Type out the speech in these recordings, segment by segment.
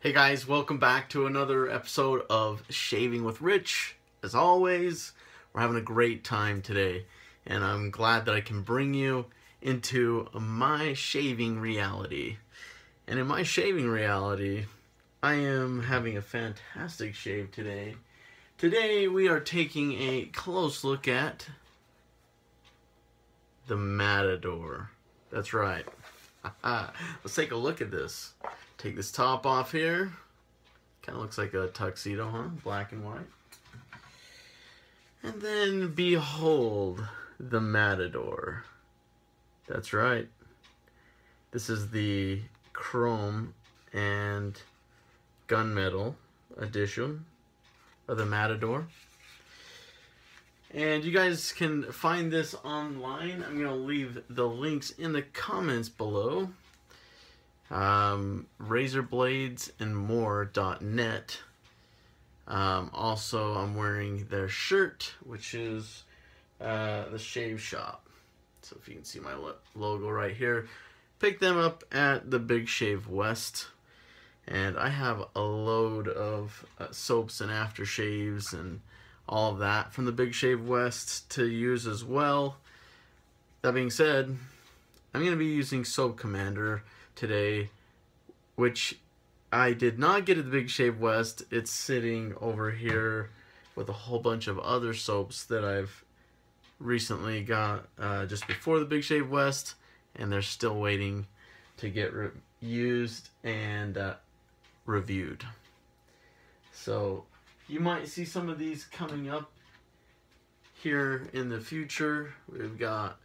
Hey guys, welcome back to another episode of Shaving with Rich. As always, we're having a great time today, and I'm glad that I can bring you into my shaving reality. And in my shaving reality, I am having a fantastic shave today. Today we are taking a close look at the Matador. That's right. Let's take a look at this. Take this top off here. Kind of looks like a tuxedo, huh? Black and white. And then behold the Matador. That's right. This is the chrome and gunmetal edition of the Matador. And you guys can find this online. I'm going to leave the links in the comments below. Razorblades-and-more.net. Also, I'm wearing their shirt, which is the Shave Shop. So if you can see my logo right here. Pick them up at the Big Shave West. And I have a load of soaps and aftershaves and all of that from the Big Shave West to use as well. That being said, I'm going to be using Soap Commander today, which I did not get at the Big Shave West. It's sitting over here with a whole bunch of other soaps that I've recently got just before the Big Shave West, and they're still waiting to get used and reviewed. So you might see some of these coming up here in the future. We've got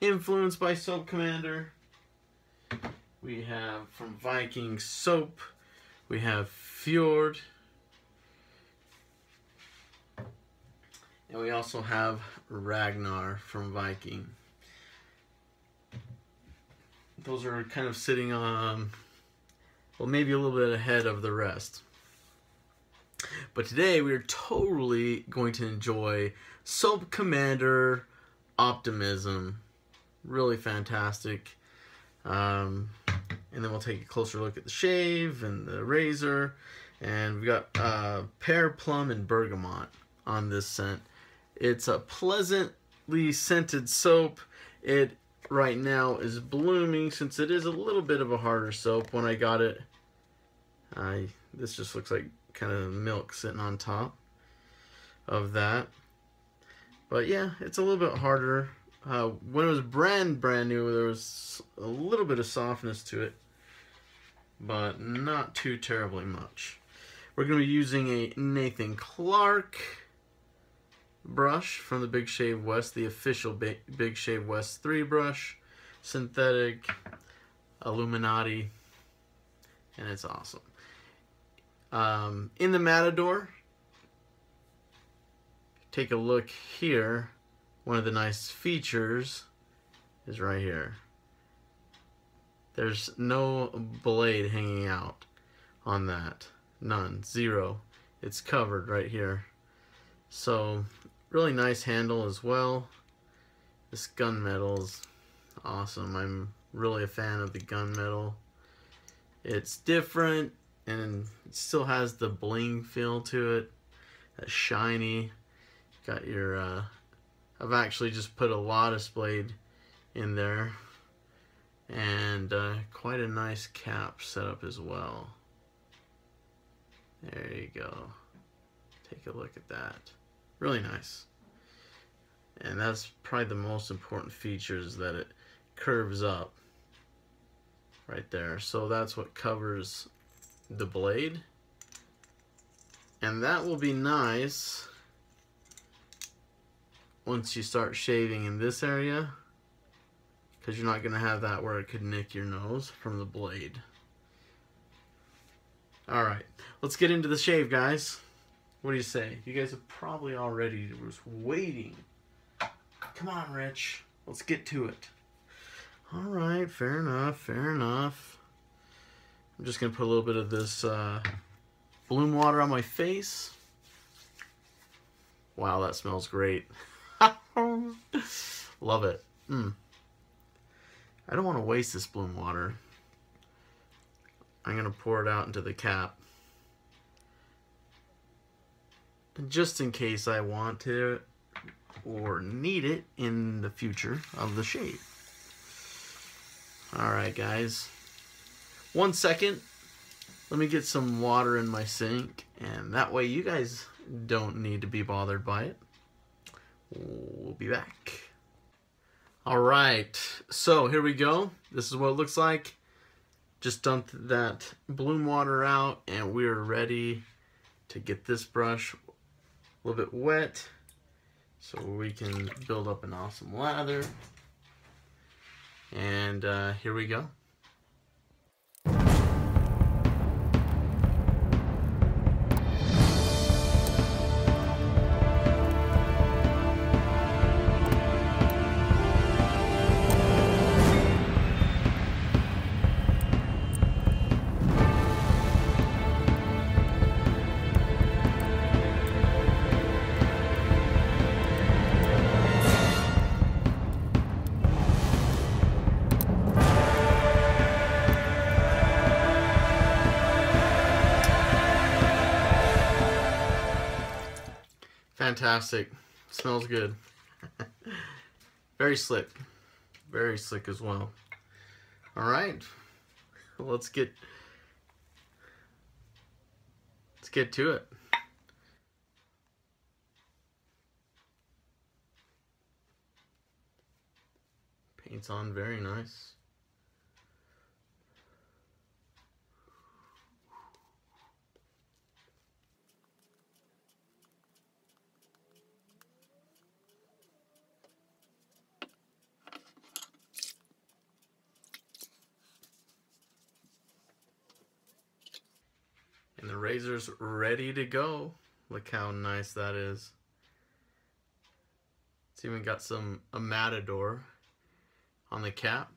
Influenced by Soap Commander. We have from Viking Soap. We have Fjord. And we also have Ragnar from Viking. Those are kind of sitting on, well, maybe a little bit ahead of the rest. But today we are totally going to enjoy Soap Commander Optimism. Really fantastic. And then we'll take a closer look at the shave and the razor. And we've got pear, plum, and bergamot on this scent. It's a pleasantly scented soap. It right now is blooming since it is a little bit of a harder soap. When I got it, this just looks like kind of milk sitting on top of that. But yeah, it's a little bit harder. When it was brand new, there was a little bit of softness to it, but not too terribly much. We're going to be using a Nathan Clark brush from the Big Shave West, the official Big Shave West 3 brush, synthetic, Illuminati, and it's awesome. In the Matador, take a look here. One of the nice features is right here. There's no blade hanging out on that. None. Zero. It's covered right here. So, really nice handle as well. This gunmetal is awesome. I'm really a fan of the gunmetal. It's different and it still has the bling feel to it. That shiny. Got your I've actually just put a lotus blade in there, and quite a nice cap setup as well. There you go. Take a look at that. Really nice. And that's probably the most important feature, is that it curves up right there. So that's what covers the blade. And that will be nice once you start shaving in this area, because you're not going to have that where it could nick your nose from the blade. Alright, let's get into the shave, guys. What do you say? You guys are probably already just waiting. Come on, Rich. Let's get to it. Alright, fair enough, fair enough. I'm just going to put a little bit of this bloom water on my face. Wow, that smells great. Love it. I don't want to waste this bloom water. I'm going to pour it out into the cap. just in case I want to or need it in the future of the shave. Alright guys, 1 second, let me get some water in my sink, and that way you guys don't need to be bothered by it. We'll be back. Alright, so here we go. This is what it looks like. Just dumped that bloom water out, and we're ready to get this brush a little bit wet so we can build up an awesome lather. And here we go. Fantastic. Smells good. Very slick. Very slick as well. Alright. Let's get to it. Paint's on very nice. And the razor's ready to go. Look how nice that is. It's even got a Matador on the cap.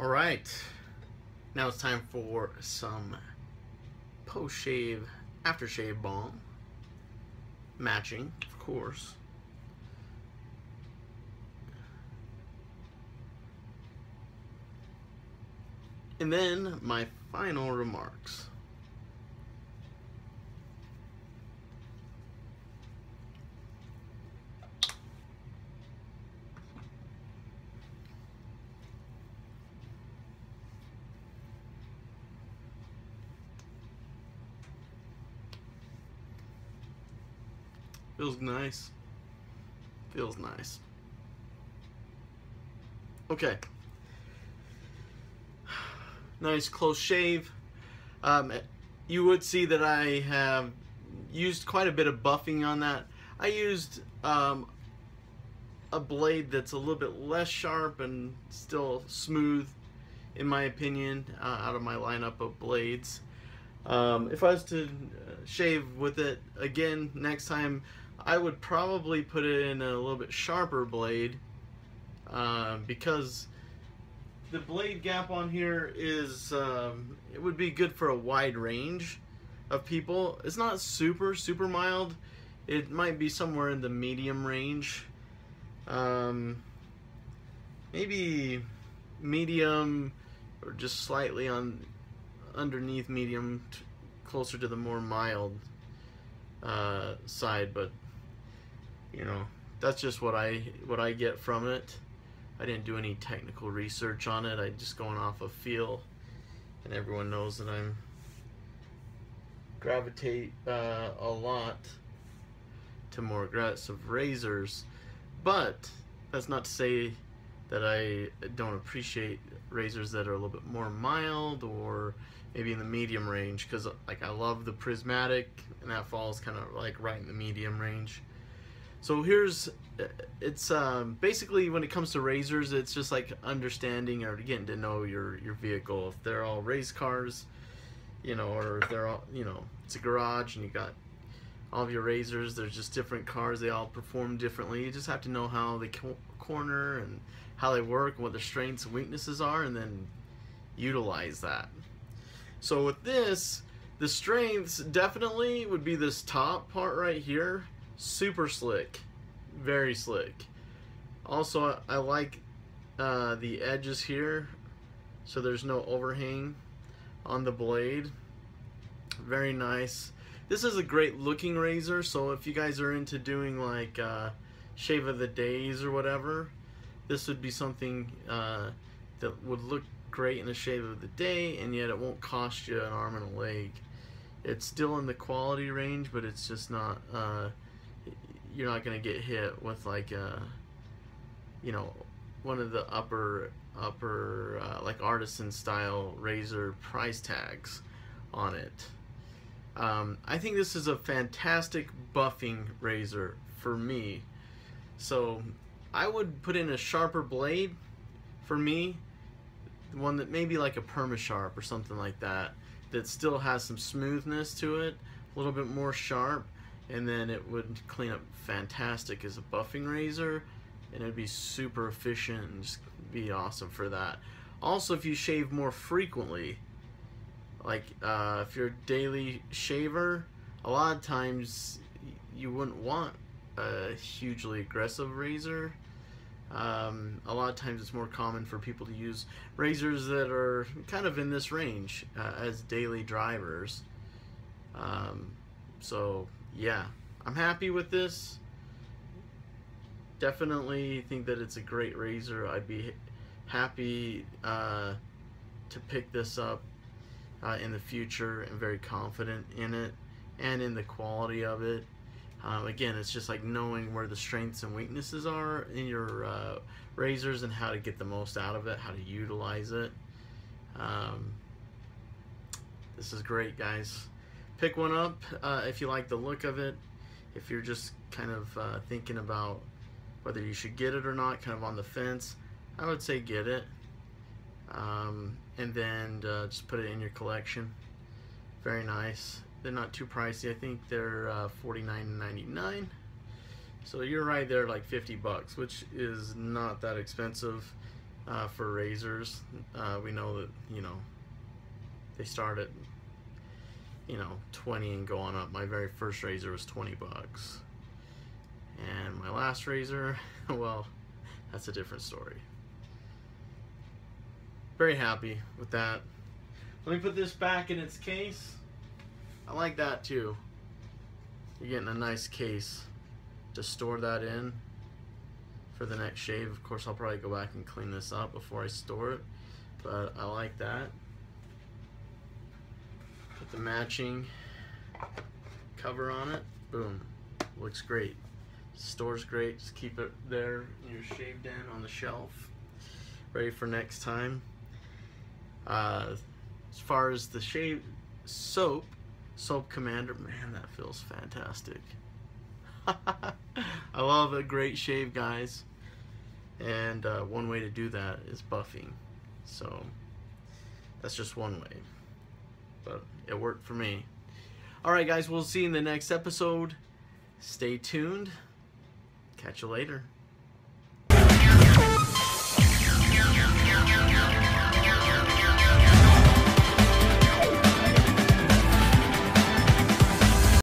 Alright, now it's time for some post-shave, aftershave balm. Matching, of course. And then my final remarks. Feels nice. Feels nice. Okay. Nice close shave. You would see that I have used quite a bit of buffing on that. I used a blade that's a little bit less sharp and still smooth, in my opinion, out of my lineup of blades. If I was to shave with it again next time, I would probably put it in a little bit sharper blade, because the blade gap on here is, it would be good for a wide range of people. It's not super mild. It might be somewhere in the medium range. Maybe medium or just slightly on underneath medium, closer to the more mild side, but you know, that's just what I get from it. I didn't do any technical research on it. I just going off of feel, and everyone knows that I'm gravitate a lot to more aggressive razors, but that's not to say that I don't appreciate razors that are a little bit more mild or maybe in the medium range, because like I love the prismatic, and that falls kind of like right in the medium range. So here's, it's basically when it comes to razors, it's just like understanding or getting to know your vehicle. If they're all race cars, you know, or if they're all, you know, it's a garage and you got all of your razors, there's just different cars, they all perform differently. You just have to know how they corner and how they work and what their strengths and weaknesses are, and then utilize that. So with this, the strengths definitely would be this top part right here. Super slick, very slick. Also, I like the edges here, so there's no overhang on the blade. Very nice. This is a great looking razor, so if you guys are into doing like shave of the days or whatever, this would be something that would look great in a shave of the day, and yet it won't cost you an arm and a leg. It's still in the quality range, but it's just not, you're not gonna get hit with like you know, one of the upper like artisan style razor price tags on it. I think this is a fantastic buffing razor for me. So I would put in a sharper blade for me, one that maybe like a Perma-Sharp or something like that, that still has some smoothness to it, a little bit more sharp, and then it would clean up fantastic as a buffing razor, and it'd be super efficient and just be awesome for that. Also, if you shave more frequently, like if you're a daily shaver, a lot of times you wouldn't want a hugely aggressive razor. A lot of times it's more common for people to use razors that are kind of in this range as daily drivers. So yeah, I'm happy with this. Definitely think that it's a great razor. I'd be happy to pick this up in the future, and very confident in it and in the quality of it. Again, it's just like knowing where the strengths and weaknesses are in your razors and how to get the most out of it, how to utilize it. This is great, guys. Pick one up if you like the look of it. If you're just kind of thinking about whether you should get it or not, kind of on the fence, I would say get it. And then just put it in your collection. Very nice. They're not too pricey. I think they're $49.99. So you're right there, like 50 bucks, which is not that expensive for razors. We know that, you know, they start at, you know, 20 and go on up. My very first razor was 20 bucks. And my last razor, well, that's a different story. Very happy with that. Let me put this back in its case. I like that too. You're getting a nice case to store that in for the next shave. Of course, I'll probably go back and clean this up before I store it, but I like that. Put the matching cover on it. Boom. Looks great. Stores great. Just keep it there in your shave den on the shelf. ready for next time. As far as the shave soap commander, man, that feels fantastic. I love a great shave, guys, and one way to do that is buffing, so that's just one way, but it worked for me. Alright guys, we'll see you in the next episode. Stay tuned. Catch you later.